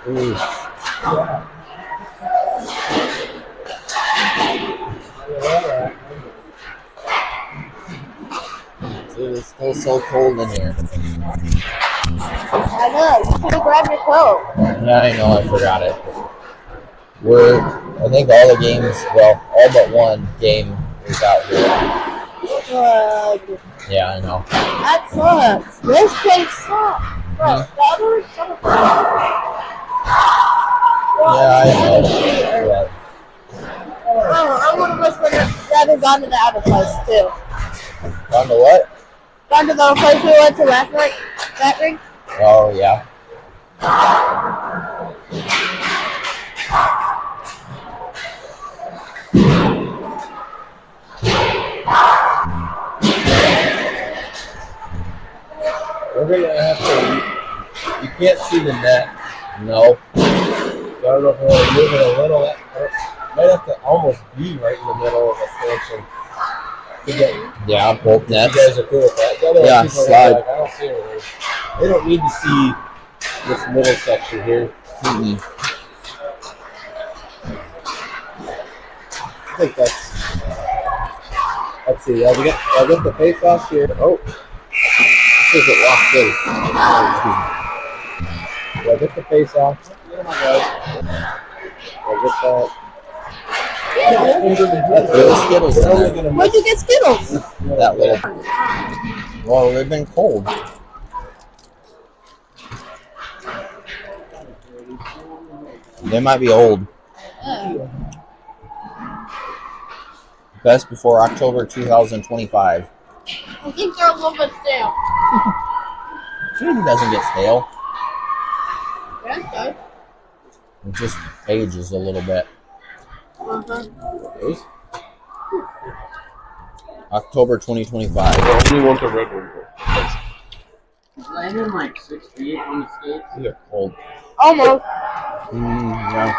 Ooh. Dude, it's still so cold in here. I know. You should have grabbed your coat. Yeah, I know. I forgot it. I think all the games, well, all but one game is out here. Yeah, I know. That sucks. This place sucks. Bro, the other is so Yeah, I know. Yeah. I would have rather gone to the other place too. On the what? Gone to the place we went to last night. That ring. Oh, yeah. We're gonna have to. You can't see the net. No. So I don't know if we want to move it a little. Might have to almost be right in the middle of the stanchion. Yeah, both nets. You guys are cool with that. Yeah, slide. Like, I don't see anything. They don't need to see this middle section here. Mm-hmm. I think that's. Let's see. I'll get the face off here. Oh. This isn't locked in. I'll get the face off. I'll get that. That's really Skittles. Where'd you get Skittles? That little. Well, they've been cold. They might be old. Best before October 2025. I think they're a little bit stale. It doesn't get stale. Yeah, it does. It just ages a little bit. October 2025. Only want the red one. Landon like 6 feet on the skates. These are cold. Almost. Yeah.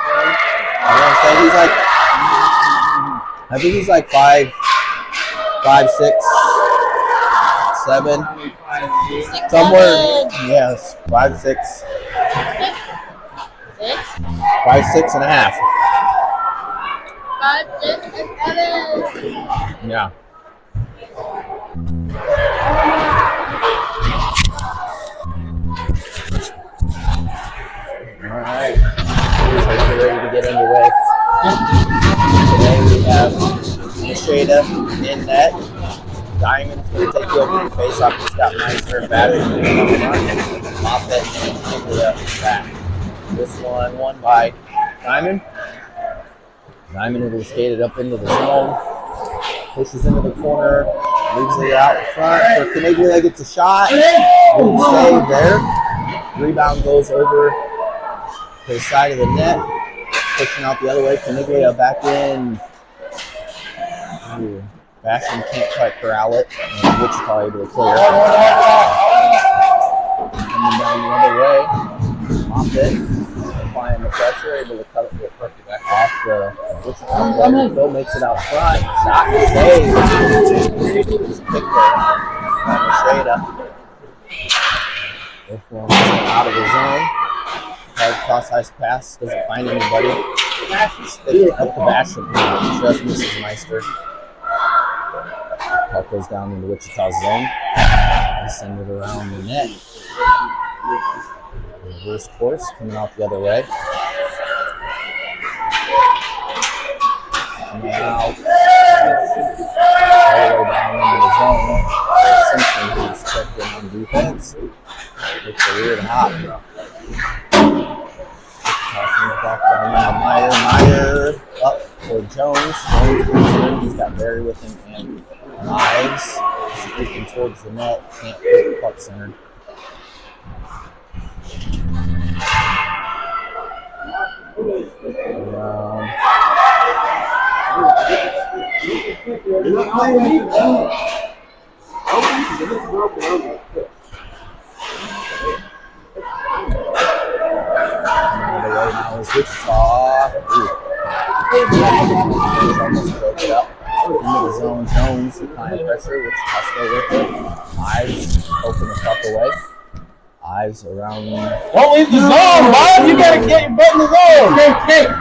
I think he's like 5'6", 7. Somewhere. Yes, 5'6". 5'6" and a half. 5, 6, and 7. Yeah. Alright. Looks like we're ready to get underway. Today we have Wichita in net. Diamond's going to take you over the face off. He's got Meister and Battery up front. Moffett and Kimberly up the back. This one won by Diamond. Diamond will skate it up into the zone. Pushes into the corner. Leaves it out in front. So Caniglia gets a shot. Good save there. Rebound goes over to the side of the net. Pushing out the other way. Caniglia back in. Ooh. Bastion can't quite corral it. And Wichita able to clear it. Coming down the other way. Moffett applying the pressure, able to cut it back off the Wichita player. Phil makes it out front. Shot and save. Just picked there. Wichita. This one out of the zone. Hard cross-ice pass. Doesn't find anybody. Stick it up the Bastion. Just misses Meister. Puck goes down into Wichita's zone. They send it around the net. Reverse course coming out the other way. Coming out all the way down into the zone. Simpson, who's checked in on defense, looks a weird hop. Wichita back down now. Meyer up for Jones. He's got Barry with him and Knives. Speaking towards the net. Can't get the puck centered. Now is Wichita. Almost broke it up. Into the zone. Jones applying pressure. Wichita still with it. Ives open the puck away. Eyes around. Don't leave the zone, bud. You gotta get your butt in the zone.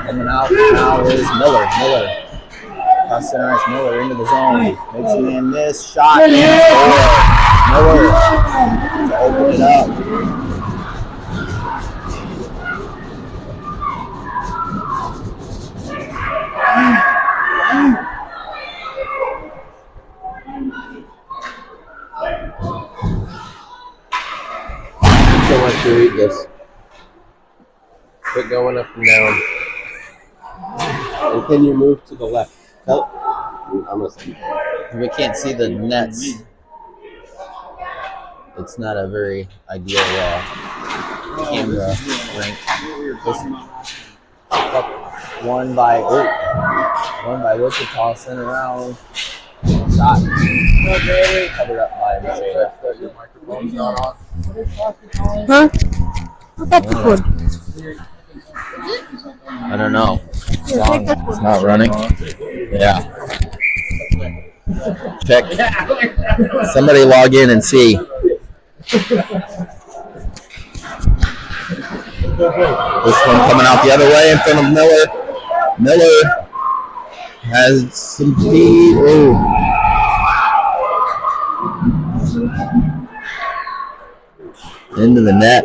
Coming out now is Miller. Cross center ice, Miller into the zone. Makes a man miss. Shot. Miller to open it up. Don't let you eat this. Quit going up and down. And can you move to the left? I'm gonna say. We can't see the nets. It's not a very ideal camera rank. One by Wichita, sent around. Shot. Covered up by Wichita. Your microphone's not on. Huh? What's that one? I don't know. It's not running. Yeah. Check. Somebody log in and see. This one coming out the other way in front of Miller. Miller has some speed. Ooh. Into the net.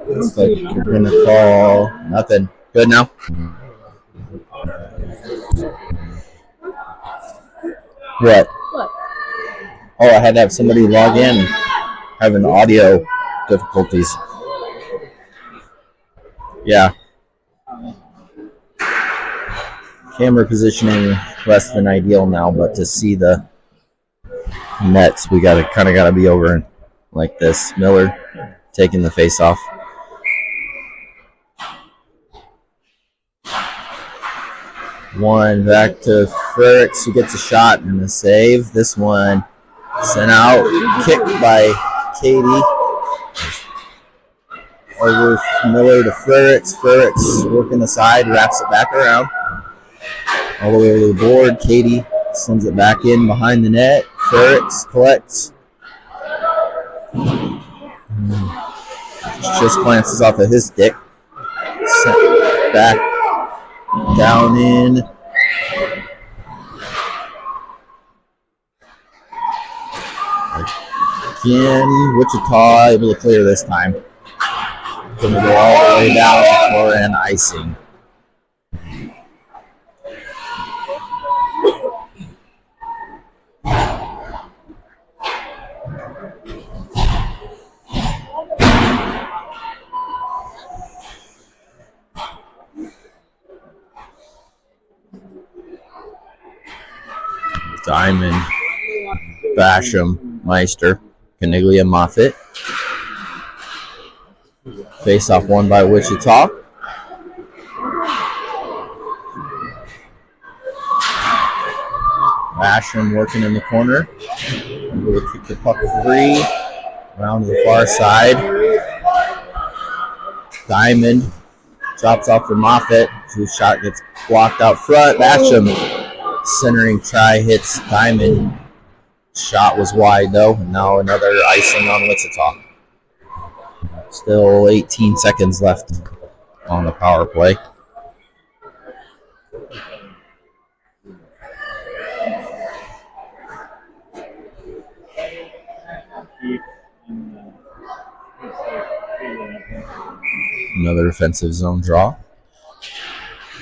Looks like you're going to call nothing. Good now? What? Oh, I had to have somebody log in. Having audio difficulties. Yeah. Camera positioning less than ideal now, but to see the nets, we gotta be over like this. Miller taking the face off. One back to Frericks, who gets a shot and a save. This one sent out, kicked by Katie. Over Miller to Frericks. Frericks working the side, wraps it back around. All the way over the board. Katie sends it back in behind the net. Frericks collects. Just glances off of his stick. Sent back down in. Again, Wichita able to clear this time. Going to go all the way down for an icing. Diamond, Basham, Meister, Caniglia, Moffitt. Face off one by Wichita. Basham working in the corner. Able to kick the puck free. Around to the far side. Diamond drops off for Moffitt, whose shot gets blocked out front. Basham centering try hits Diamond. Shot was wide though. And now another icing on Wichita. Still 18 seconds left on the power play. Another offensive zone draw.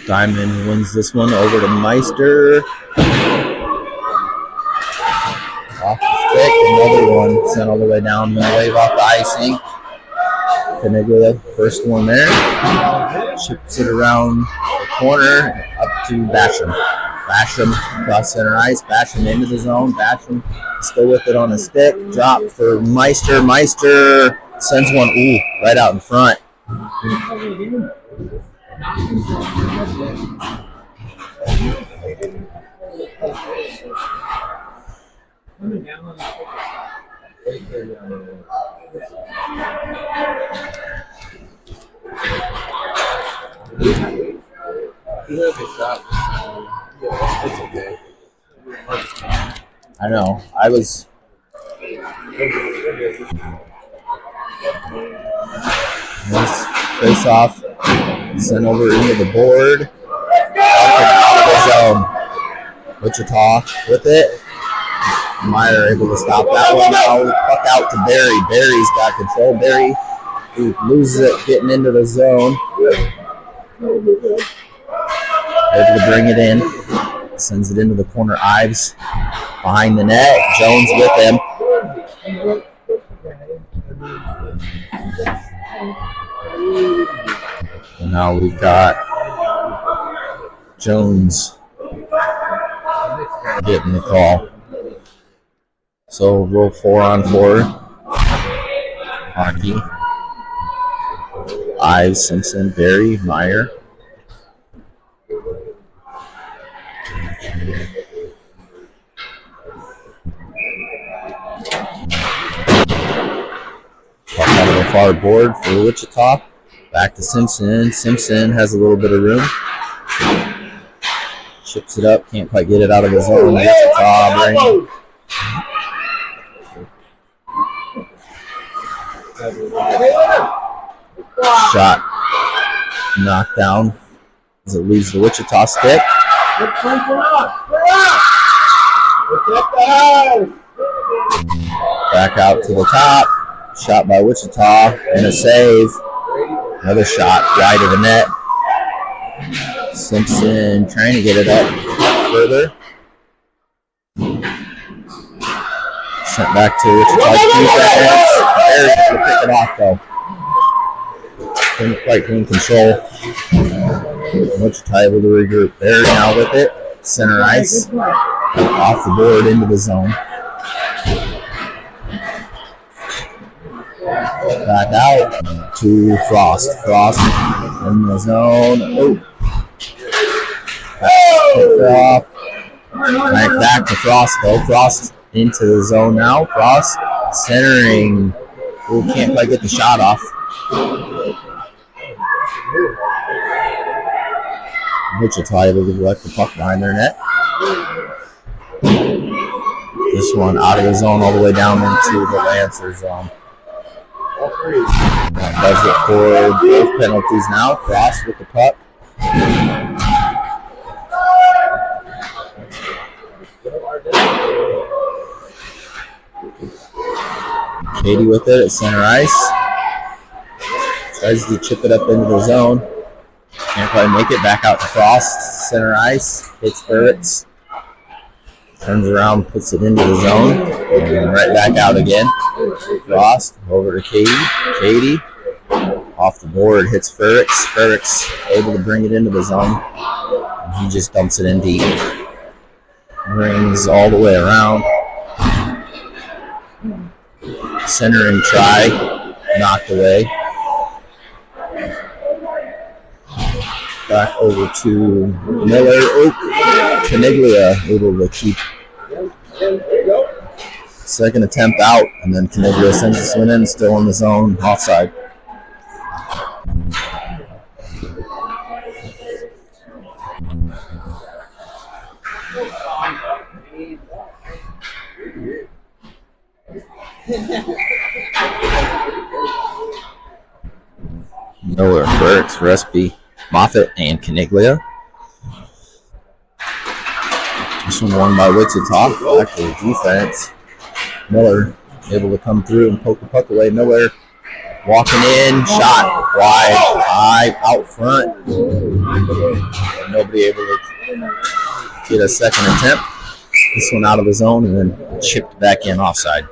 Diamond wins this one over to Meister. Off the stick, another one sent all the way down, wave off the icing. Caniglia, first one there. Chips it around the corner, up to Basham. Basham across center ice. Basham into the zone. Basham still with it on the stick. Drop for Meister. Meister sends one, right out in front. It's okay. I know. I was Nice face off. Sent over into the board. Out of the zone. Wichita with it. Meyer able to stop that one now. Puck out to Barry. Barry's got control. Barry loses it getting into the zone. Able to bring it in. Sends it into the corner. Ives behind the net. Jones with him. And now we've got Jones getting the call. So roll 4-on-4 hockey. Ives, Simpson, Barry, Meyer. Puck out of the far board for Wichita. Back to Simpson. Simpson has a little bit of room. Chips it up. Can't quite get it out of the zone. Wichita bring. Shot knocked down as it leaves the Wichita stick. Back out to the top. Shot by Wichita and a save. Another shot wide of the net. Simpson trying to get it up further. Sent back to Wichita's defense. Barry's going to pick it off though. Couldn't quite gain control. Wichita able to regroup. Barry now with it. Center ice. Off the board into the zone. Back out to Frost. Frost in the zone. Oh. Picked off. Right back to Frost though. Frost into the zone now. Frost centering. Oh, can't quite get the shot off. Wichita able to collect the puck behind their net. This one out of the zone all the way down into the Lancer zone. That does it for both penalties now. Frost with the puck. Katie with it at center ice. Tries to chip it up into the zone. Can't quite make it. Back out to Frost. Center ice. Hits Furtz. Turns around, puts it into the zone. And right back out again. Frost over to Katie. Katie off the board. Hits Furtz. Furtz able to bring it into the zone. And he just dumps it in deep. Rings all the way around. Centering try. Knocked away. Back over to Miller. Oh, Caniglia able to keep second attempt out, and then Caniglia sends this one in, still in the zone, offside. Miller, Burks, Respi, Moffitt, and Caniglia. This one won by Wichita. Back to the defense. Miller able to come through and poke the puck away. Miller walking in, shot wide, high, out front. Nobody able to get a second attempt. This one out of the zone and then chipped back in offside.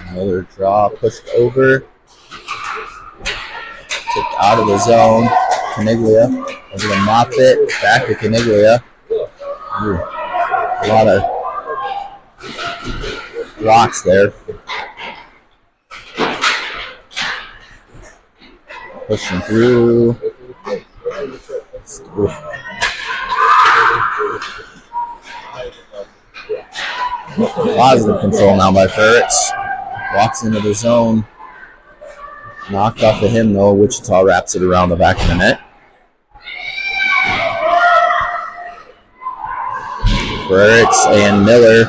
Another draw pushed over. Tipped out of the zone. Caniglia over to Moffitt. Back to Caniglia. Ooh, a lot of blocks there. Pushing through. Oof. Positive control now by Ferrets. Walks into the zone. Knocked off of him though. Wichita wraps it around the back of the net. Ferrets and Miller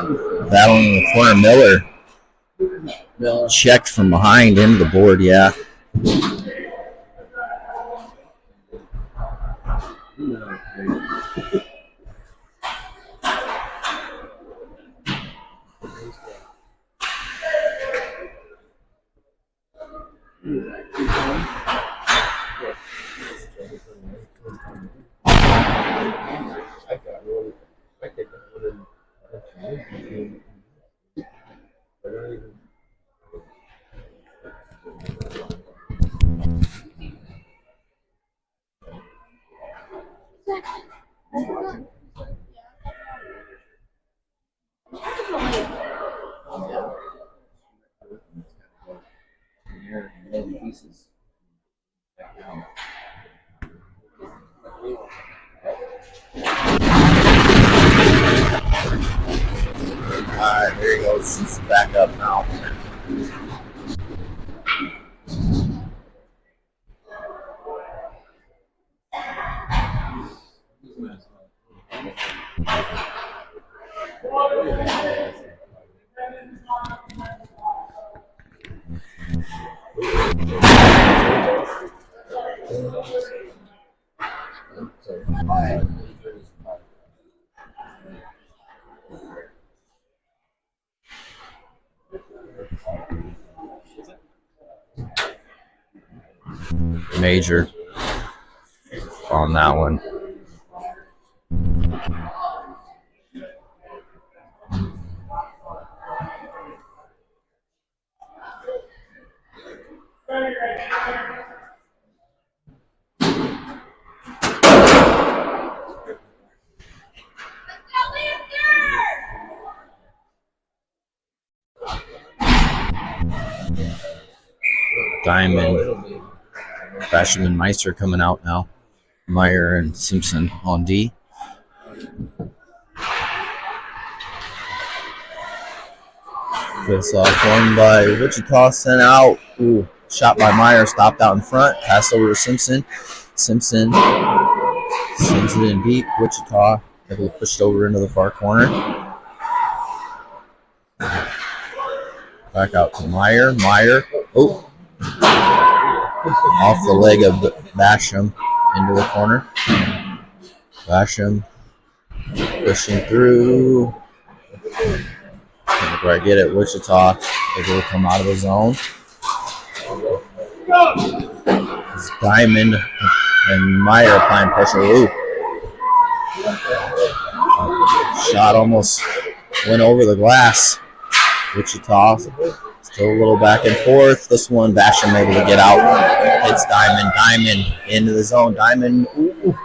battling in the corner. Miller checked from behind into the board, yeah. Alright, there he goes. He's back up now. Major on that one. Diamond, Basham and Meister coming out now. Meyer and Simpson on D. Face off one by Wichita, sent out. Ooh, shot by Meyer, stopped out in front. Pass over to Simpson. Simpson sends it in deep. Wichita able to push it over into the far corner. Back out to Meyer. Meyer, oh, off the leg of Basham into the corner. Basham pushing through. Where I get it, Wichita able to come out of the zone. It's Diamond and Meyer applying pressure. Ooh. Shot almost went over the glass. Wichita still a little back and forth. This one, Basham able to get out. Hits Diamond. Diamond into the zone. Diamond, ooh,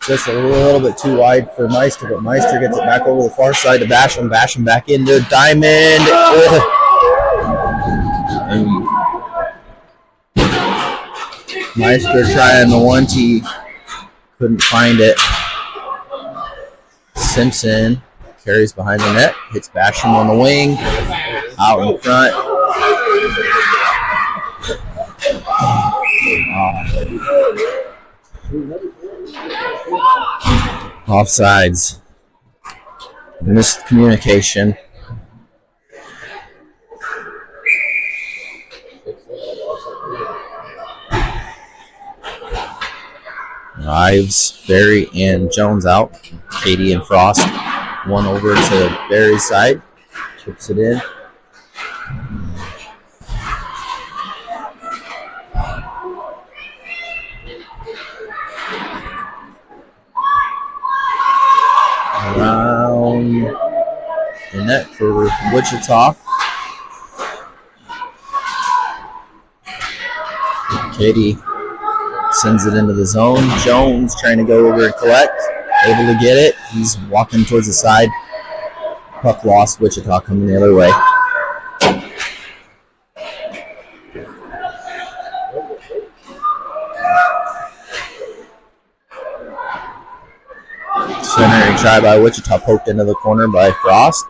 just a little bit too wide for Meister, but Meister gets it back over the far side to Basham. Basham back into Diamond. Meister trying the 1-T. Couldn't find it. Simpson carries behind the net. Hits Basham on the wing. Out in front. Offsides. Missed communication. Ives, Berry, and Jones out. Katie and Frost. One over to Berry's side. Chips it in. Around the net for Wichita. Katie sends it into the zone. Jones trying to go over and collect. Able to get it. He's walking towards the side. Puck lost. Wichita coming the other way. Centering try by Wichita, poked into the corner by Frost.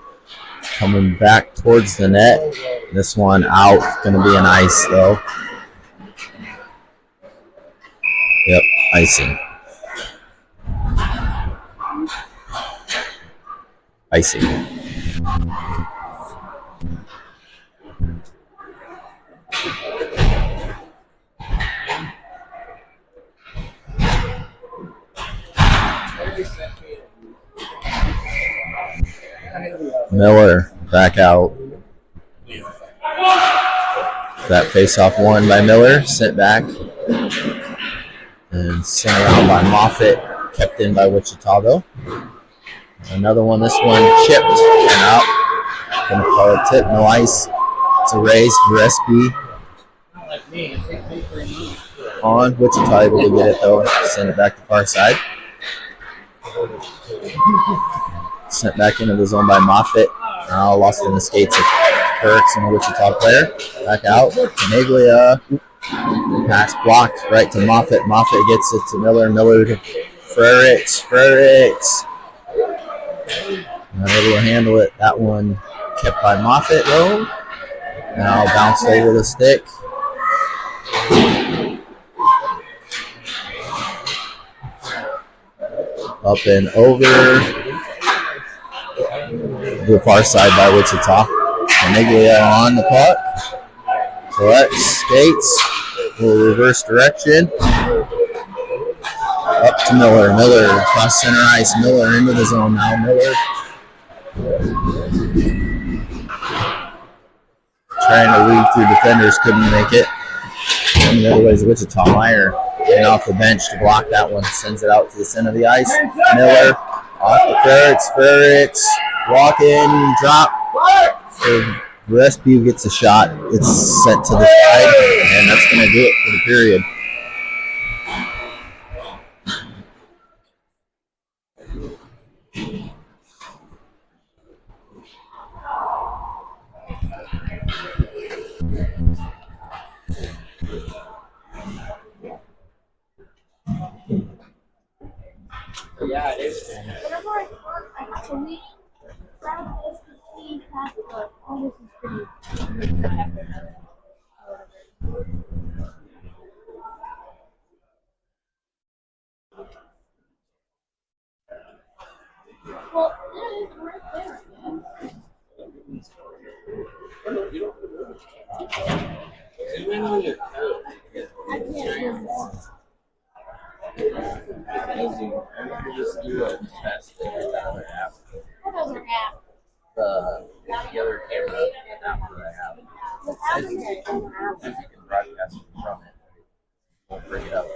Coming back towards the net. This one out. Going to be an ice, though. Yep, icing. Icing. Miller back out. That face-off won by Miller. Sent back. And sent around by Moffitt. Kept in by Wichita, though. Another one. This one chipped and out. Gonna call it tip. No ice. It's a raise for SB. On. Wichita able to get it, though. Send it back to far side. Sent back into the zone by Moffitt. Now lost in the skates of Kirks and a Wichita player. Back out. Caniglia. Pass blocked right to Moffitt. Moffitt gets it to Miller. Miller to Frericks. Not able to handle it. That one kept by Moffitt, though. Now bounced over the stick. Up and over. The far side by Wichita. Caniglia on the puck. Collects, skates. Will reverse direction. Up to Miller. Miller across center ice. Miller into the zone now. Miller trying to weave through defenders. Couldn't make it. And the other way is Wichita. Meyer getting off the bench to block that one. Sends it out to the center of the ice. Miller off the Frericks. Walk in, drop. So Rescue gets a shot. It's sent to the side, and that's going to do it for the period. Yeah, it is. Whenever I have to leave, grab this to see past the all this is pretty. Well, it is right there. Even when you're I can't do more. easy, and you just do a test in another app. What other app? The other camera app that I have. What Says you can broadcast from it. We'll bring it up.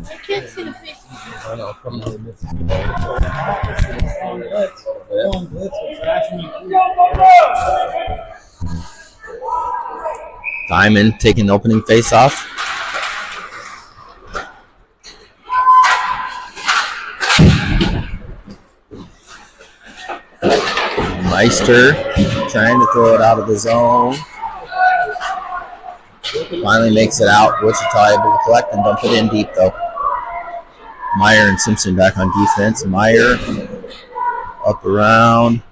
I can't see the face. I know, from the Diamond taking the opening face-off. Meister trying to throw it out of the zone. Finally makes it out. Wichita able to collect and dump it in deep, though. Meyer and Simpson back on defense. Meyer up around.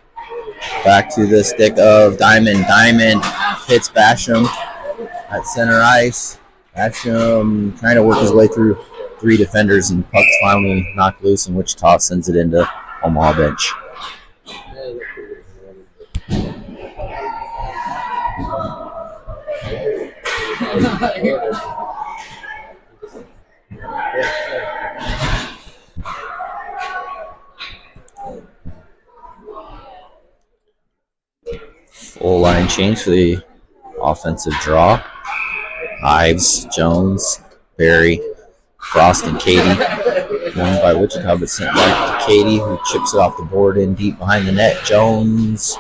Back to the stick of Diamond. Diamond hits Basham at center ice. Basham trying to work his way through three defenders, and puck's finally knocked loose, and Wichita sends it into Omaha bench. Full line change for the offensive draw. Ives, Jones, Barry, Frost, and Katie. Won by Wichita, but sent back to Katie, who chips it off the board in deep behind the net. Jones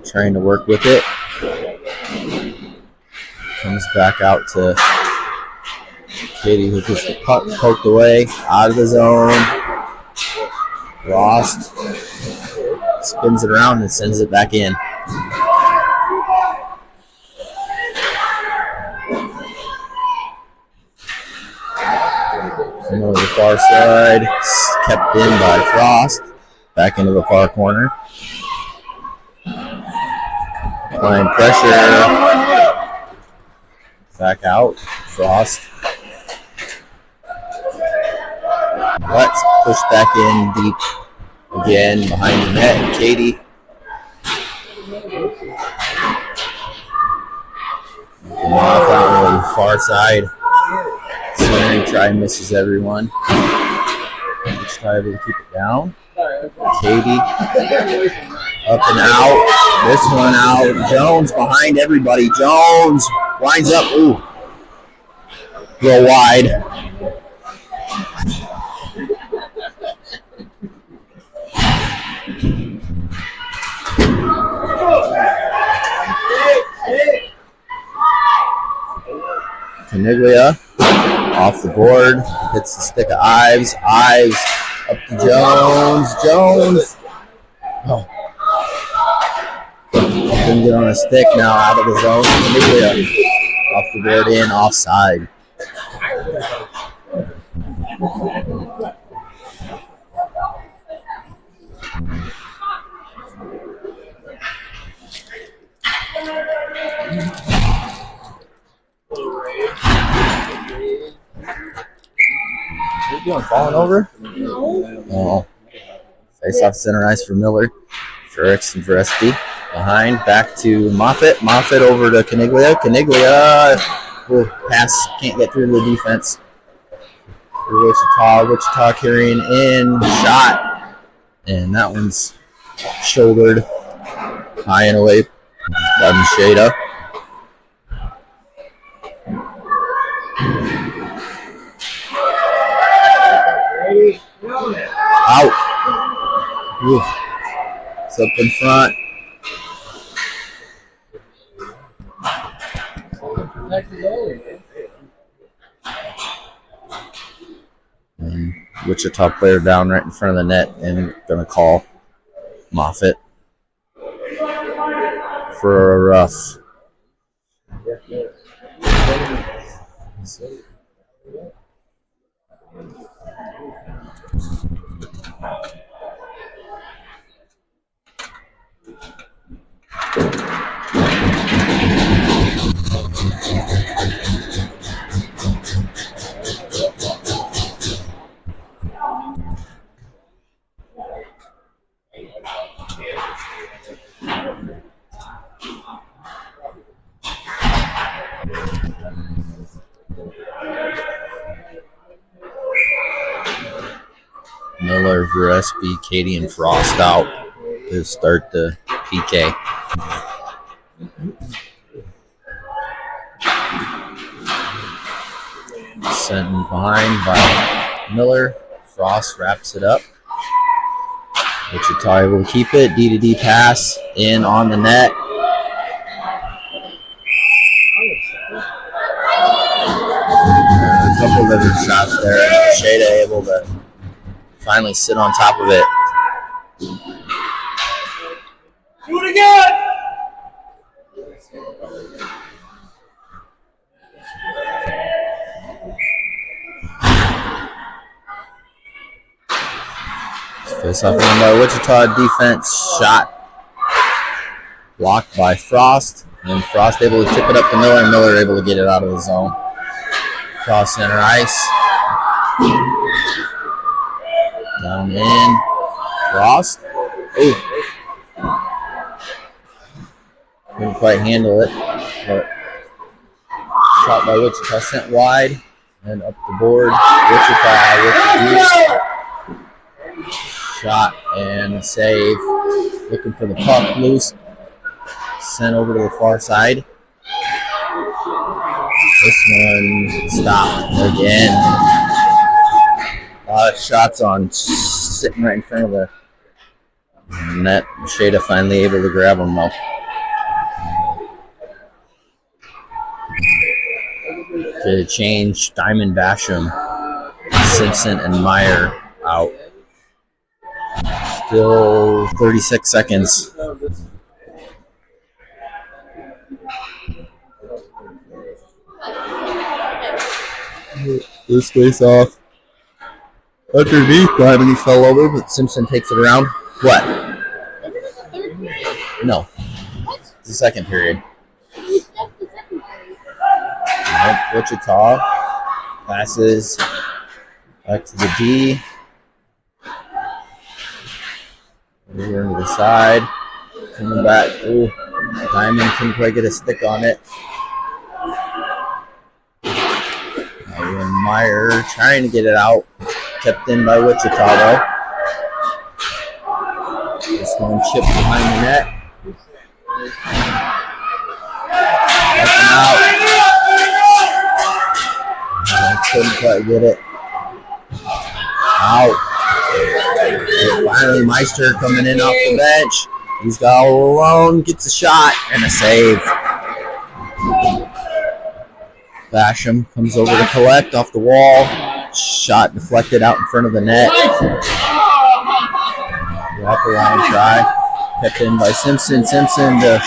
trying to work with it. Comes back out to Katie, who gets the puck poked away out of the zone. Frost spins it around and sends it back in. And over the far side, kept in by Frost. Back into the far corner. Applying pressure. Back out. Frost. Let's push back in deep again behind the net. Katie. Off out on the far side. Centering try misses everyone. Wichita able to keep it down. Katie up and out. This one out. Jones behind everybody. Jones winds up. Ooh. A little wide. Caniglia off the board, hits the stick of Ives. Ives up to Jones. Jones. Oh. Couldn't get on a stick now, out of the zone. Caniglia off the board in, offside. What are you doing, falling over? No. Oh. Face off center ice for Miller. Frericks and Verespi behind, back to Moffitt. Moffitt over to Caniglia. Caniglia, pass, can't get through the defense. For Wichita. Wichita carrying in, shot. And that one's shouldered high and away by Macheda. Out. Ooh. It's up in front. And Wichita player down right in front of the net and gonna call Moffitt for a rough. Miller, Verespi, Katie, and Frost out to start the PK. Sent behind by Miller. Frost wraps it up. Wichita able to keep it. D-to-D pass in on the net. A couple of other shots there. Shada able to finally sit on top of it. Do it again! Face off by Wichita defense. Shot blocked by Frost. And Frost able to tip it up to Miller. And Miller able to get it out of the zone. Cross center ice. Down in. Frost. Ooh. Couldn't quite handle it. But shot by Wichita sent wide. And up the board. Wichita with the juice. Shot and a save. Looking for the puck loose. Sent over to the far side. This one stopped again. A lot of shots on sitting right in front of the net. Shada finally able to grab them though. to change Diamond, Basham, Simpson, and Meyer out. Still 36 seconds. This face off underneath Diamond. He fell over, but Simpson takes it around. What? No. It's the second period. Wichita passes back to the D. Over into the side. Coming back. Ooh. Diamond couldn't quite get a stick on it. And Meyer trying to get it out. Kept in by Wichita though. This one chipped behind the net. Nothing out. Couldn't quite get it. Out. And finally, Meister coming in off the bench. He's got all alone. Gets a shot and a save. Basham comes over to collect off the wall. Shot deflected out in front of the net. Wraparound try. Kept in by Simpson. Simpson to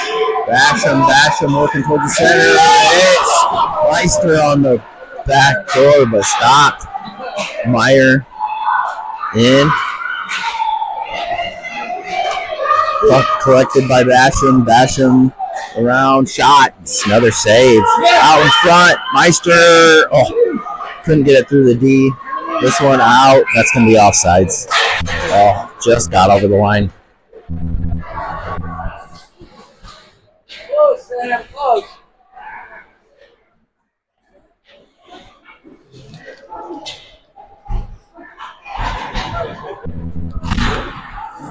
Basham. Basham working towards the center. Hits Meister on the back door, but stopped. Meyer in. Puck collected by Basham. Basham around. Shot. It's another save. Out in front. Meister. Oh, couldn't get it through the D. This one out. That's going to be offsides. Oh, just got over the line. Close, Sam, close.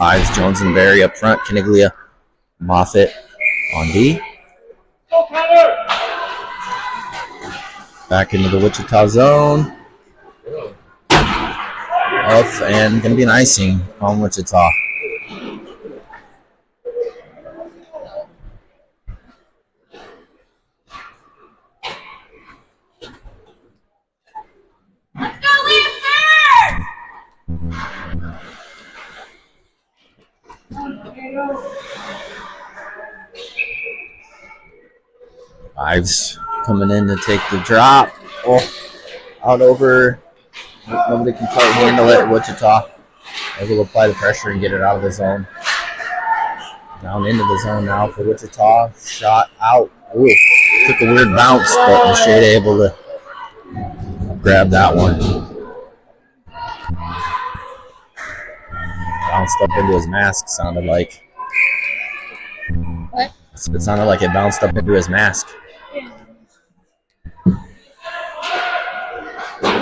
Ives, Jones, and Berry up front. Caniglia, Moffitt on D. Back into the Wichita zone. Off and going to be an icing on Wichita. Let's go, Lancer! Ives coming in to take the drop. Oh, out over. Nobody can quite handle it. Wichita able to apply the pressure and get it out of the zone. Down into the zone now for Wichita. Shot out. Ooh, took a weird bounce, but Machete able to grab that one. Bounced up into his mask, sounded like. What? It sounded like it bounced up into his mask.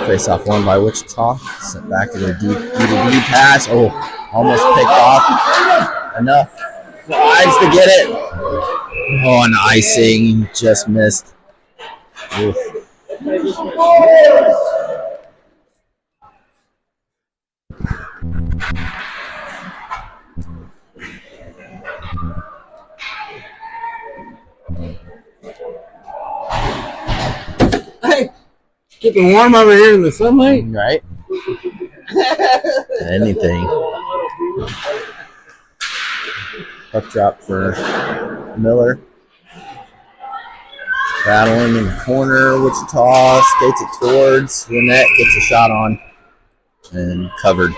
Face off one by Wichita. Sent back to the D pass. Oh, almost picked off. Enough for Ives to get it. Oh, an icing. Just missed. Oof. Hey, keeping warm over here in the sunlight. Right? Anything. Puck drop for Miller. Battling in the corner. Wichita skates it towards the net. Gets a shot on. And covered.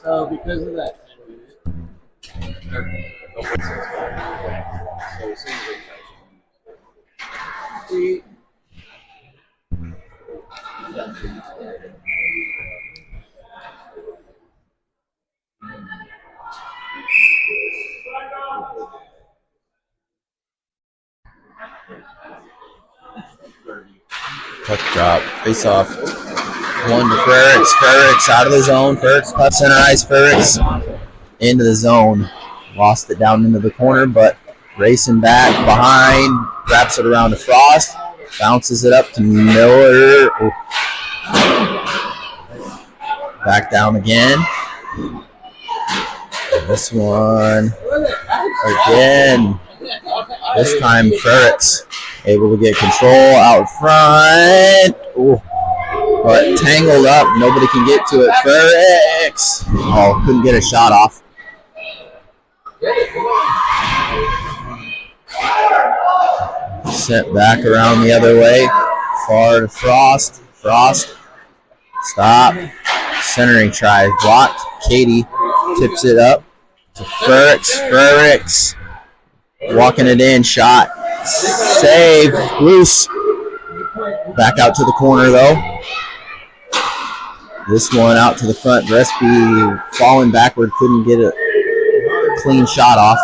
So because of that. Puck drop. Face off. One to Ferrix. Ferrix out of the zone. Ferrix left center ice. Ferrix into the zone. Lost it down into the corner, but racing back behind. Wraps it around to Frost. Bounces it up to Miller. Ooh. Back down again. This one again. This time Ferrix able to get control out front. Ooh. But tangled up. Nobody can get to it. Ferrix. Oh, couldn't get a shot off. Sent back around the other way. Far to Frost. Frost. Stop. Centering try. Blocked. Katie tips it up to Ferrix. Ferrix. Walking it in. Shot. Save. Loose. Back out to the corner though. This one out to the front. Gillespie falling backward. Couldn't get a clean shot off.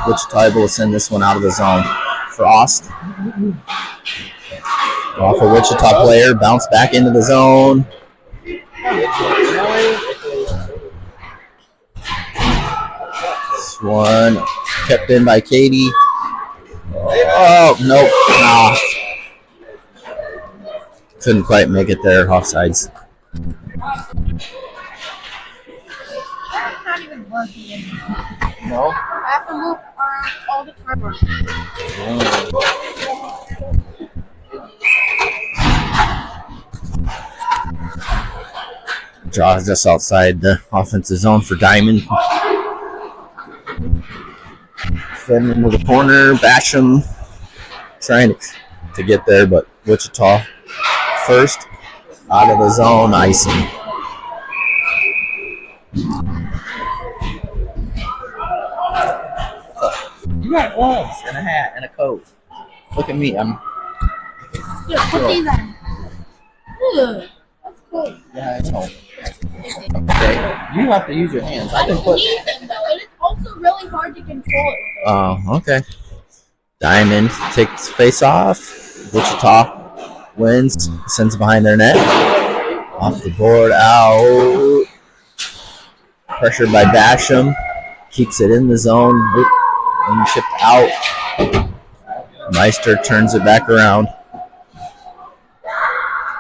Wichita able to send this one out of the zone. Frost. Off a Wichita player. Bounce back into the zone. This one kept in by Katie. Oh, nope. Nah. Couldn't quite make it there. Offsides. That's not even working anymore. No. I have to move around all the time. Draws just outside the offensive zone for Diamond. Fed into the corner. Basham trying to get there, but Wichita first out of the zone. Icing. You got gloves and a hat and a coat. Look at me. I'm. Yeah, put these on. Ugh, that's cool. Yeah, it's home. Okay. You have to use your hands. I can put. Need them though, and it's also really hard to control it. Oh, okay. Diamond takes face off. Wichita wins. Sends it behind their net. Off the board. Out. Pressured by Basham. Keeps it in the zone. And chipped out. Meister turns it back around.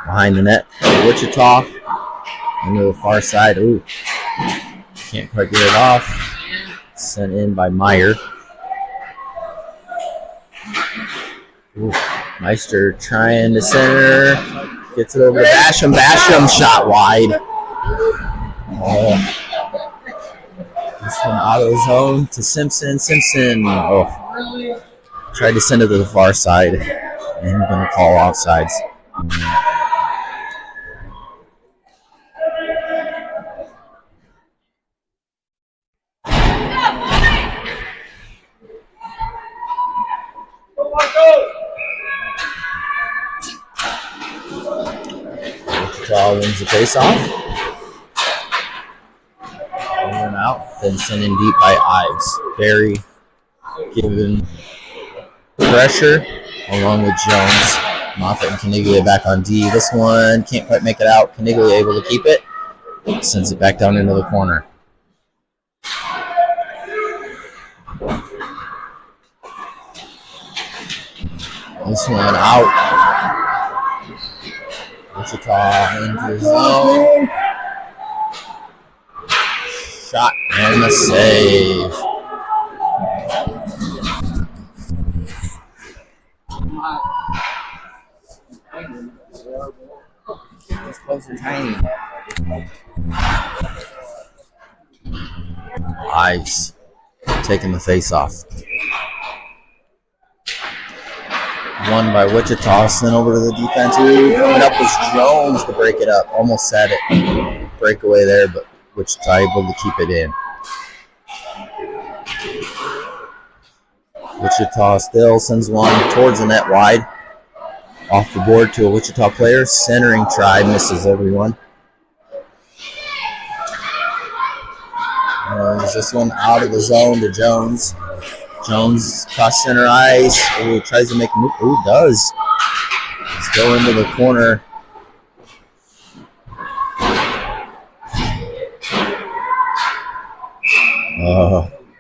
Behind the net. Wichita. Into the far side. Ooh. Can't quite get it off. Sent in by Meyer. Ooh. Meister trying to center. Gets it over to Basham. Basham shot wide. Oh. This one out of the zone to Simpson. Simpson. Oh. Tried to send it to the far side. And we're going to call offsides. Wichita wins the face-off. Over and out. Then sent in deep by Ives. Barry giving pressure along with Jones. Moffitt and Caniglia back on D. This one can't quite make it out. Caniglia able to keep it. Sends it back down into the corner. This one out. Wichita into the zone. Shot and the save. These clothes are tiny. Ives taking the face off. Won by Wichita. Sent over to the defense. Ooh, coming up was Jones to break it up. Almost had it. Breakaway there, but Wichita able to keep it in. Wichita still sends one towards the net wide. Off the board to a Wichita player. Centering try. Misses everyone. This one out of the zone to Jones. Jones cross center ice. Ooh, tries to make a move. Ooh, does. Still into the corner.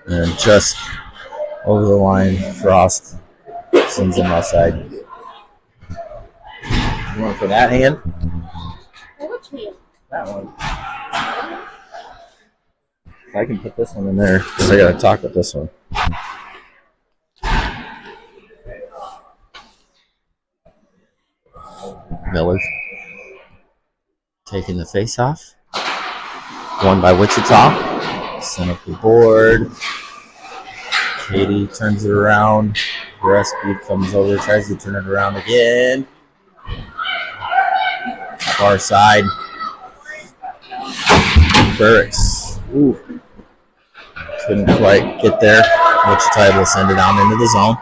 And just over the line. Frost sends him outside. You want for that hand? Which hand? That one. I can put this one in there because I gotta talk with this one. Miller taking the face off. Won by Wichita. Sent up the board. Katie turns it around. Gillespie comes over, tries to turn it around again. Far side. Burks. Ooh. Couldn't quite get there. Wichita will send it down into the zone.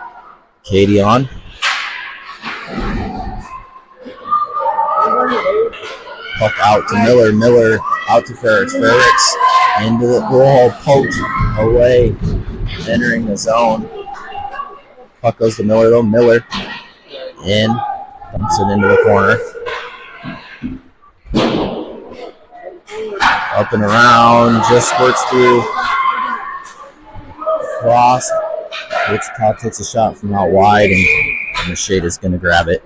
Katie on. Puck out to Miller. Miller out to Ferrix. Ferrix into the wall. Poach away. Entering the zone. Puck goes to Miller though. Miller in. Dumps it into the corner. Up and around. Just works through. Cross. Wichita takes a shot from out wide, and Machete is going to grab it.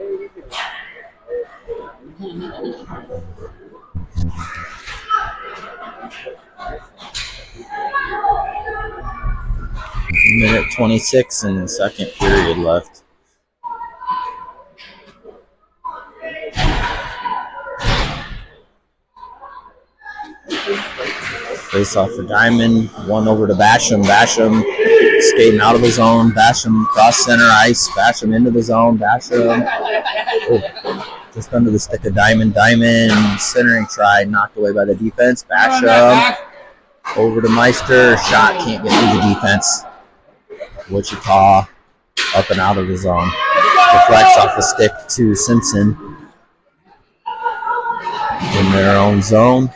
Minute 26 and second period left. Face off for Diamond. One over to Basham. Basham skating out of the zone. Basham cross center ice. Basham into the zone. Basham. Oh, just under the stick of Diamond. Diamond centering try. Knocked away by the defense. Basham over to Meister. Shot can't get through the defense. Wichita up and out of the zone. Deflects off the stick to Simpson. In their own zone.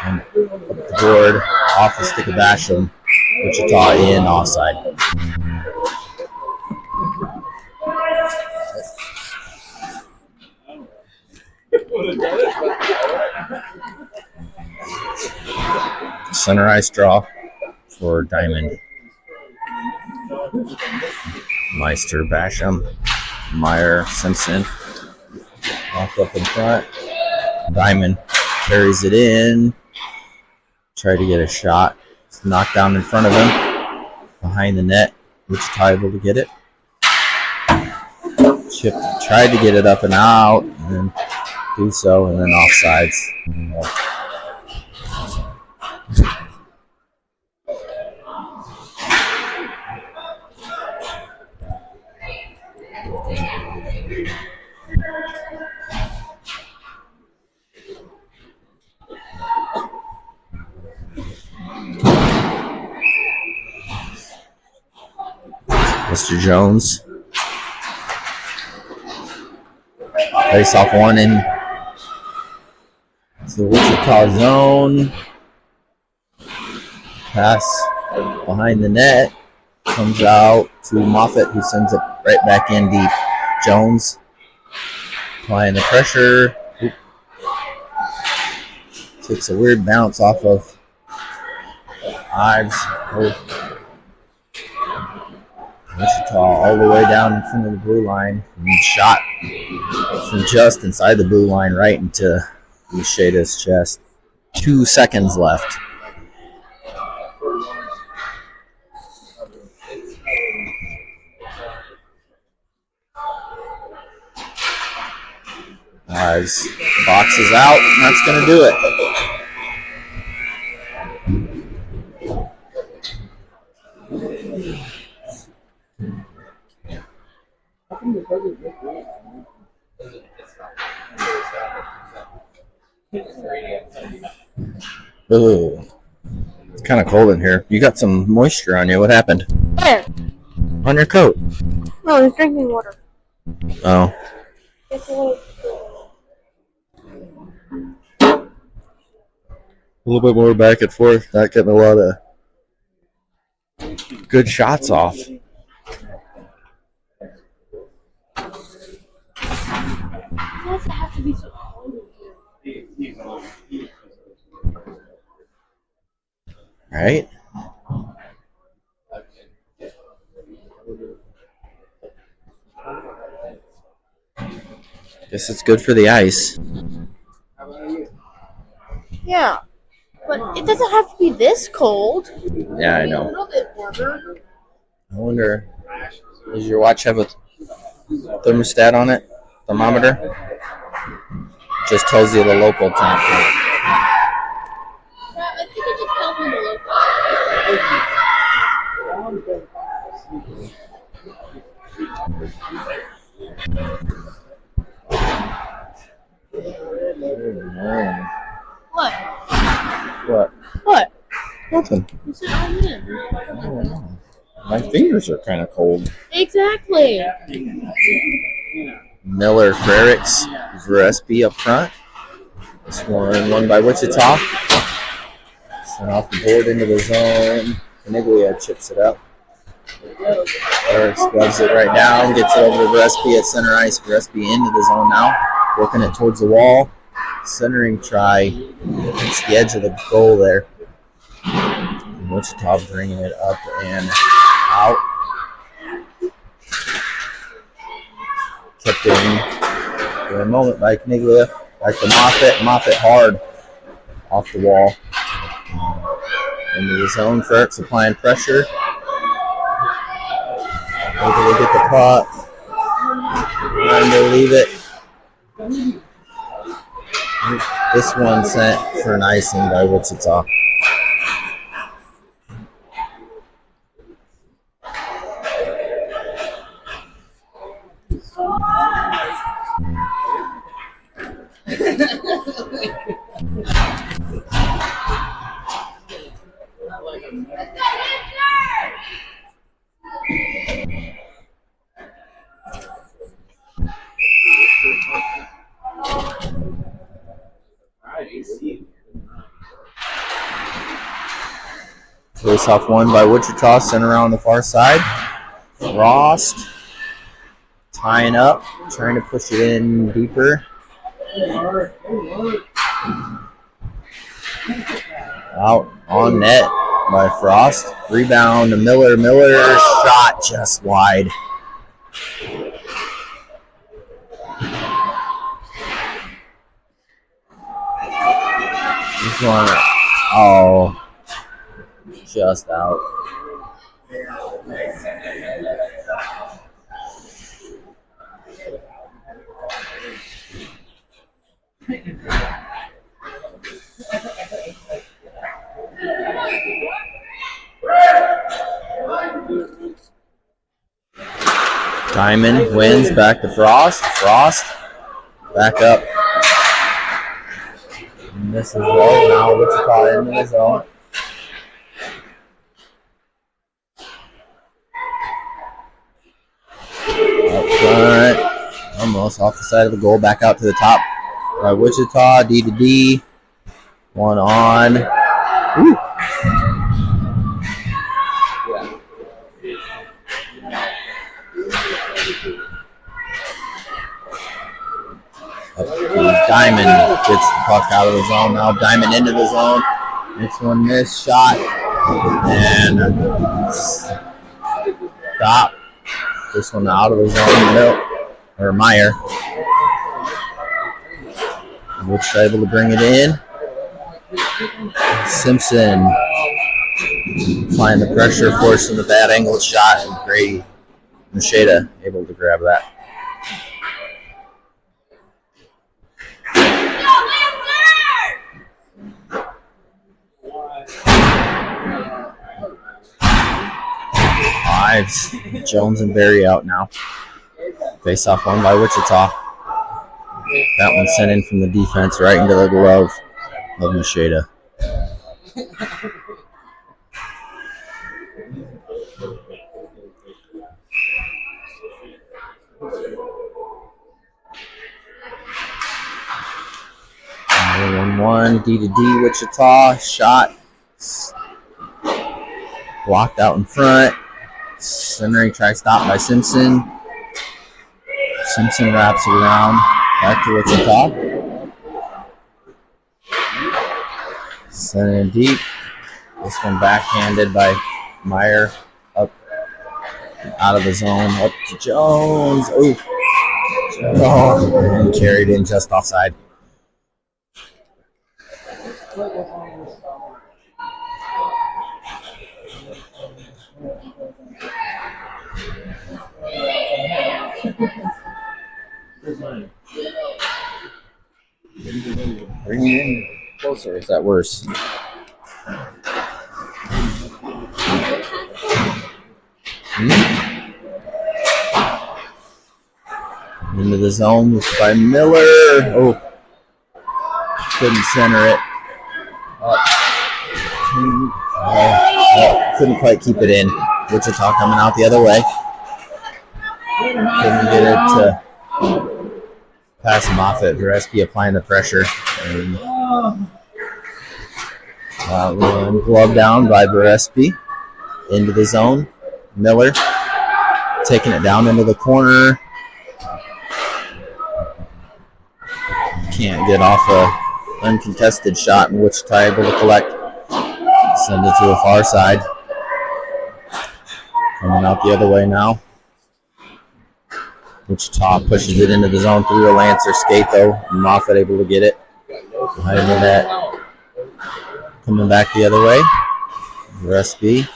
And up the board, off the stick of Basham. Wichita in offside. Center ice draw for Diamond. Meister, Basham, Meyer, Simpson. Locked up in front. Diamond carries it in. Try to get a shot. It's knocked down in front of him. Behind the net. Wichita able to get it. Chip tried to get it up and out. And then do so. And then offsides. Mr. Jones. Face off one in to the Wichita zone. Pass behind the net. Comes out to Moffitt, who sends it right back in deep. Jones applying the pressure. Oop. Takes a weird bounce off of Ives. Wichita all the way down in front of the blue line. And shot from just inside the blue line right into Macheda's chest. 2 seconds left. Ives boxes out, and that's going to do it. Ooh, it's kind of cold in here. You got some moisture on you. What happened? Where? On your coat. No, it's drinking water. Oh. It's a little... A little bit more back and forth. Not getting a lot of good shots off. Why does it have to be so cold in here? Right? Guess it's good for the ice. Yeah, but it doesn't have to be this cold. Yeah, I A know. little bit warmer. I wonder, does your watch have a thermostat on it? Thermometer? just tells you the local time. I think it just tells me the local. What? What? What? Nothing. You said all in. I don't know. My fingers are kind of cold. Exactly. Miller Frericks for SB up front. This one won by Wichita. Sent off the board into the zone. Caniglia chips it up. Frericks gloves it right down. Gets it over to Gillespie at center ice. Gillespie into the zone now. Working it towards the wall. Centering try. It's the edge of the goal there. And Wichita bringing it up and out. Kept in for a moment by Caniglia. Back to Moffitt. Moffitt hard off the wall. Into the zone. Frericks applying pressure. Able to get the puck. Trying to leave it. This one sent for an icing by Wichita. Face off one by Wichita, center around the far side. Frost tying up, trying to push it in deeper. Out on net by Frost. Rebound to Miller. Miller shot just wide. This one, oh, just out. Diamond wins back to Frost. Frost back up. And this is low. Now Wichita into the zone. Up front. Almost off the side of the goal. Back out to the top by Wichita. D to D. One on. Ooh. Diamond gets the puck out of the zone. Now Diamond into the zone. Next one missed shot. And stop. This one out of the zone. Or Meyer. Which able to bring it in. Simpson applying the pressure, forcing the bad angle shot, and Grady Macheda able to grab that. Ives, Jones and Berry out now. Face off one by Wichita. That one sent in from the defense right into the glove of Macheda. Another 1-1, D to D Wichita. Shot. Blocked out in front. Centering try stop by Simpson. Simpson wraps it around. Back to Wichita. Send it deep. This one backhanded by Meyer. Up out of the zone. Up to Jones. Oh, and carried in just offside. Bring it in closer. Is that worse? Into the zone by Miller. Oh, couldn't center it. Couldn't quite keep it in. Wichita coming out the other way. Couldn't get it to pass him off it. Gillespie applying the pressure. And, glove down by Gillespie. Into the zone. Miller taking it down into the corner. Can't get off a uncontested shot, and Wichita able to collect. Send it to the far side. Coming out the other way now. Wichita pushes it into the zone through a Lancer skate though. Moffitt able to get it. Behind the net. Coming back the other way. Gillespie.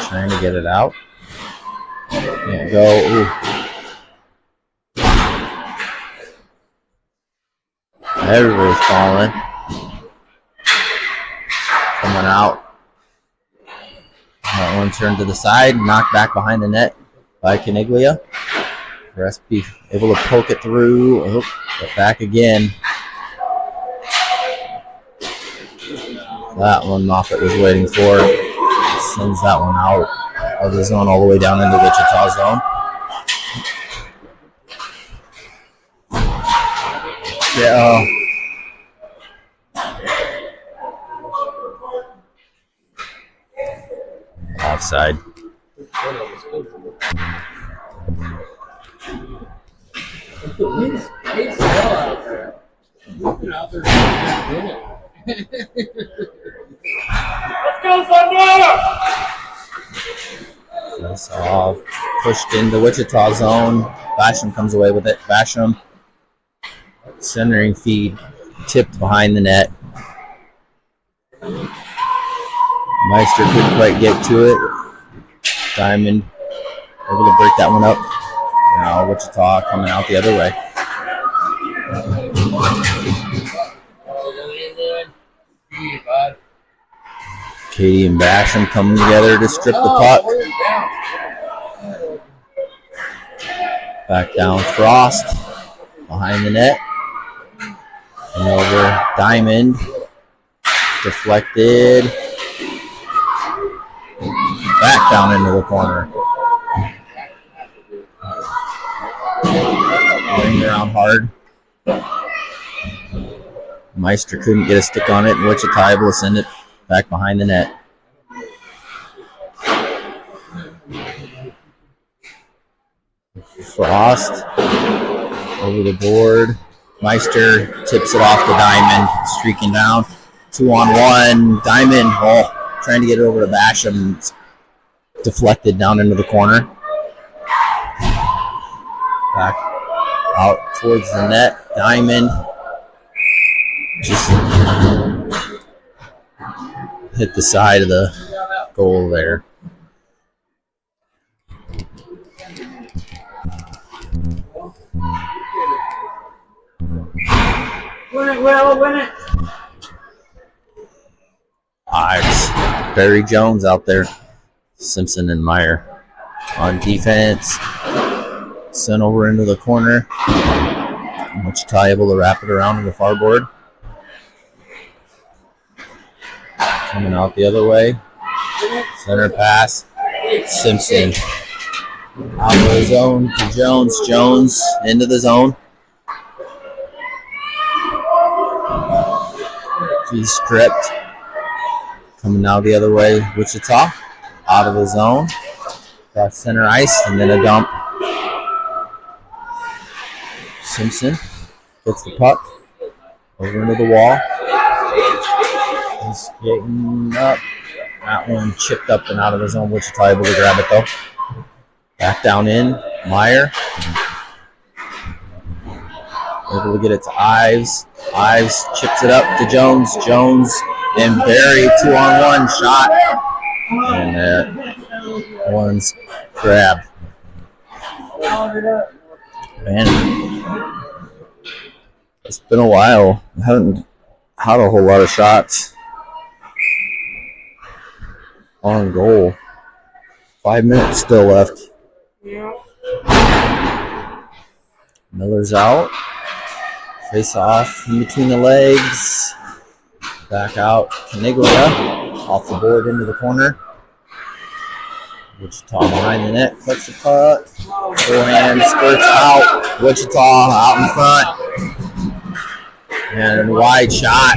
Trying to get it out. Can't go. Ooh. Everybody's falling. Coming out. That one turned to the side, knocked back behind the net by Caniglia. Gillespie able to poke it through. Oh, but back again. That one Moffitt was waiting for. Sends that one out of the zone all the way down into Wichita zone. Yeah. Offside. Let's go, Thunder! That's off. Pushed into Wichita zone. Basham comes away with it. Basham centering feed tipped behind the net. Meister couldn't quite get to it. Diamond able to break that one up. Now Wichita coming out the other way. Katie and Basham coming together to strip the puck. Back down Frost behind the net. And over Diamond. Deflected. Back down into the corner. Running around hard. Meister couldn't get a stick on it, and Wichita able to send it back behind the net. Frost over the board. Meister tips it off to Diamond, streaking down. 2-on-1. Diamond, trying to get it over to Basham. It's deflected down into the corner. Back out towards the net. Diamond just hit the side of the goal there. Win it, Will, win it. It's Barry Jones out there. Simpson and Meyer on defense. Sent over into the corner. Wichita able to wrap it around to the far board. Coming out the other way. Center pass. Simpson out of the zone to Jones. Jones into the zone. He's stripped. Coming now the other way, Wichita. Out of the zone. Got center ice and then a dump. Simpson gets the puck over into the wall. He's getting up. That one chipped up and out of the zone. Wichita able to grab it though. Back down in. Meyer. Able to get it to Ives. Ives chips it up to Jones. Jones and Barry 2-on-1 shot. And that one's grabbed. And It's been a while. I haven't had a whole lot of shots on goal. 5 minutes still left. Yeah. Miller's out. Face off in between the legs. Back out. Caniglia off the board into the corner. Wichita behind the net. Flicks the puck. Forehand skirts out. Wichita out in front. And wide shot.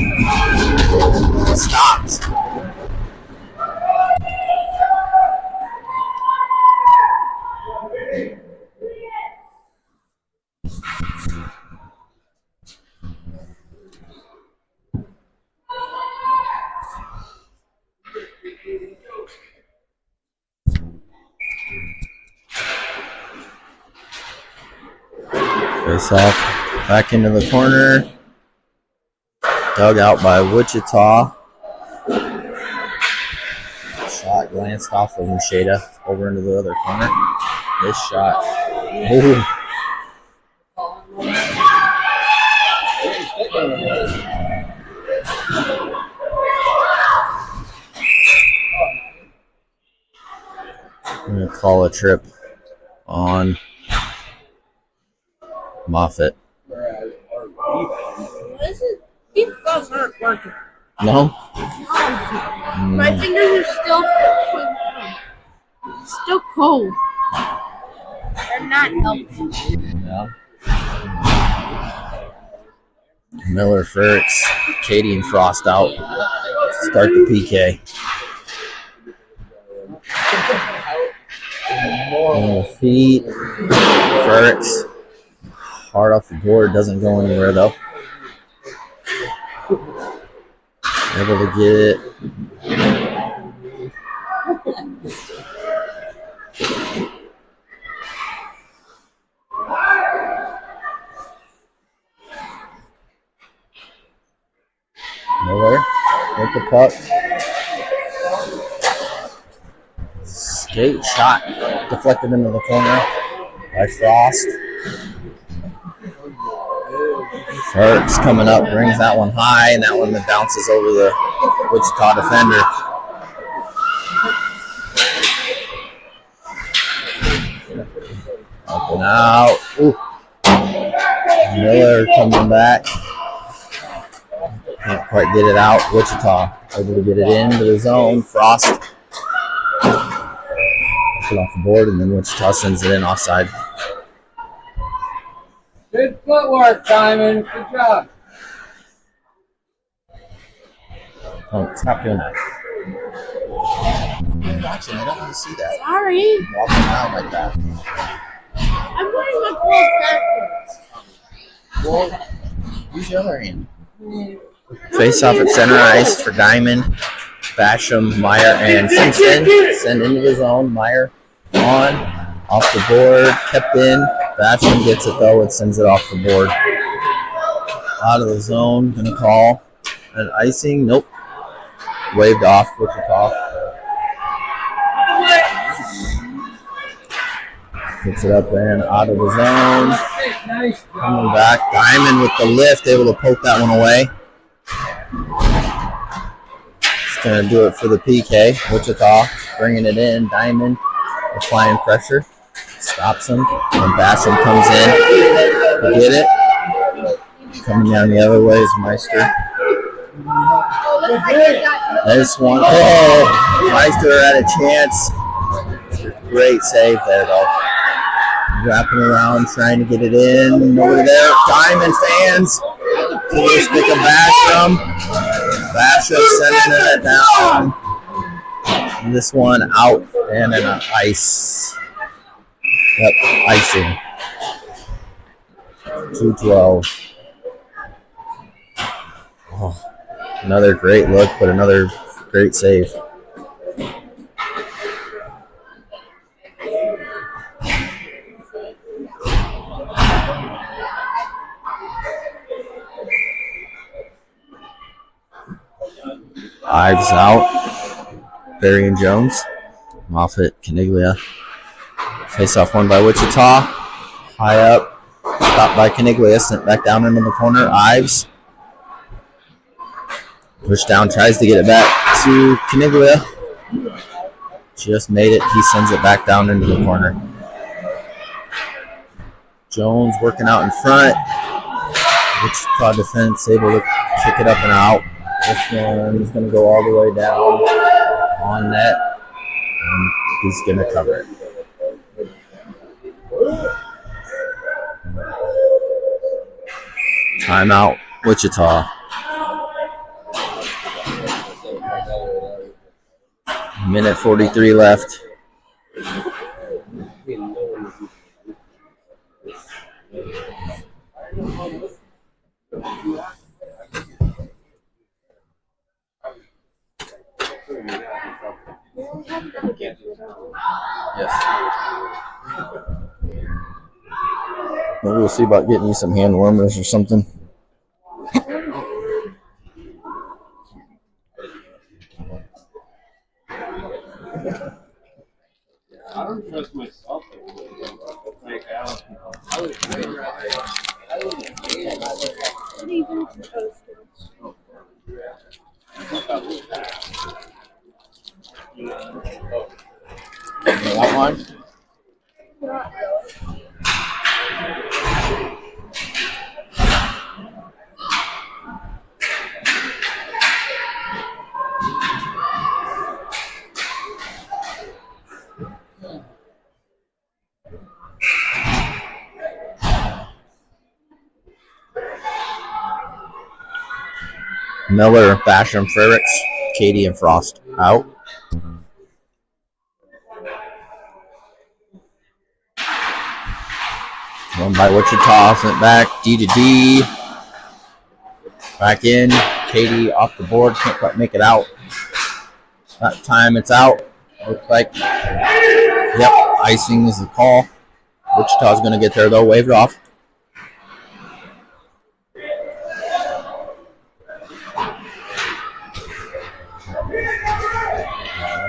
Stopped. Face off back into the corner. Dug out by Wichita. Shot glanced off of Wichita over into the other corner. This shot. Ooh. I'm going to call a trip on Moffitt. These gloves aren't working. No? My fingers are still cold. They're not helping. Yeah. Miller, Fertz, Katie, and Frost out. Start the PK. On the feet. Fertz. Hard off the board. Doesn't go anywhere, though. Able to get it. Miller with the puck. Skate shot deflected into the corner by Frost. Fertz coming up, brings that one high, and that one bounces over the Wichita defender. Up and out. Ooh. Miller coming back. Can't quite get it out. Wichita able to get it into the zone. Frost put off the board, and then Wichita sends it in offside. Good footwork, Simon. Good job. Oh, stop doing that. I'm watching. I don't want to see that. Sorry. Walking around like that. I'm wearing my gloves backwards. Well, use your other hand. Face off at center ice for Diamond. Basham, Meyer, and Simpson. Send into the zone. Meyer on. Off the board. Kept in. Basham gets it though. It sends it off the board. Out of the zone. Gonna call an icing. Nope. Waved off. Wichita. Gets it up and out of the zone. Coming back. Diamond with the lift. Able to poke that one away. It's going to do it for the PK. Wichita bringing it in. Diamond applying pressure. Stops him. And Basham comes in to get it. Coming down the other way is Meister. There's one. Oh, Meister had a chance. Great save there, though. Wrapping around, trying to get it in. Nobody there. Diamond fans. To the stick of Basham. Basham sending it down. And this one out and an ice. Yep, icing. 2-12. Oh, another great look, but another great save. Ives out. Barry and Jones. Moffitt, Caniglia. Face off one by Wichita. High up. Stopped by Caniglia, sent back down into the corner. Ives. Push down, tries to get it back to Caniglia. Just made it. He sends it back down into the corner. Jones working out in front. Wichita defense able to kick it up and out. This one is going to go all the way down on net. And he's going to cover it. Timeout, Wichita. Minute 43 left. Yes. Maybe we'll see about getting you some hand warmers or something. I don't trust myself. Like, I would That one? Miller, Basham, Frericks, Katie, and Frost out. One by Wichita, sent back, D to D. Back in, Katie off the board, can't quite make it out. That time it's out. Looks like, yep, icing is the call. Wichita's going to get there though, waved off.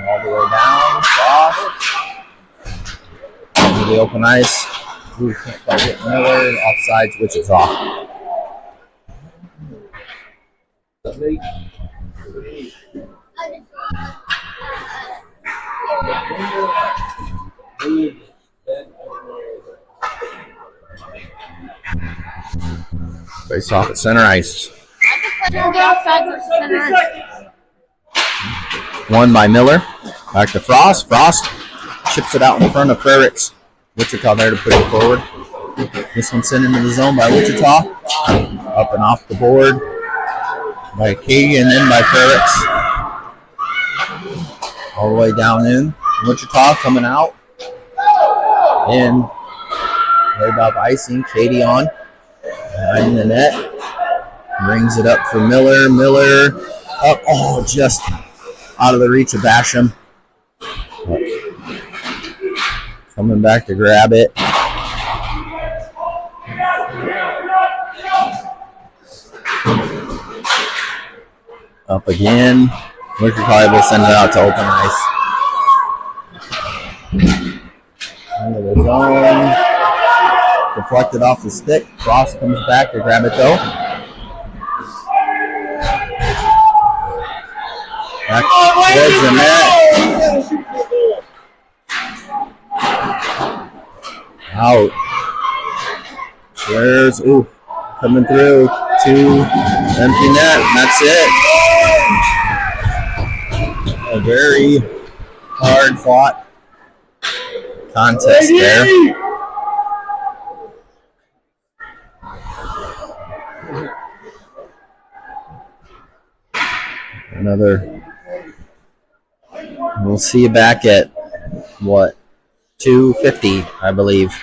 All the way down, off. Into the open ice. Ooh, can't quite get Miller. Offsides, Wichita. Face off at center ice. One by Miller. Back to Frost. Frost chips it out in front of Frericks. Wichita there to put it forward. This one sent into the zone by Wichita. Up and off the board by Katie and then by Frericks. All the way down in. Wichita coming out. And right about icing. Katie on. Behind the net. Brings it up for Miller. Miller up. Oh, just out of the reach of Basham. Coming back to grab it. Up again. Wichita will send it out to open ice. Into the zone. Deflected off the stick. Frost comes back to grab it though. Back towards the net. Out. There's, ooh, coming through to empty net. That's it. A very hard fought contest there. Another. We'll see you back at what? 2:50, I believe.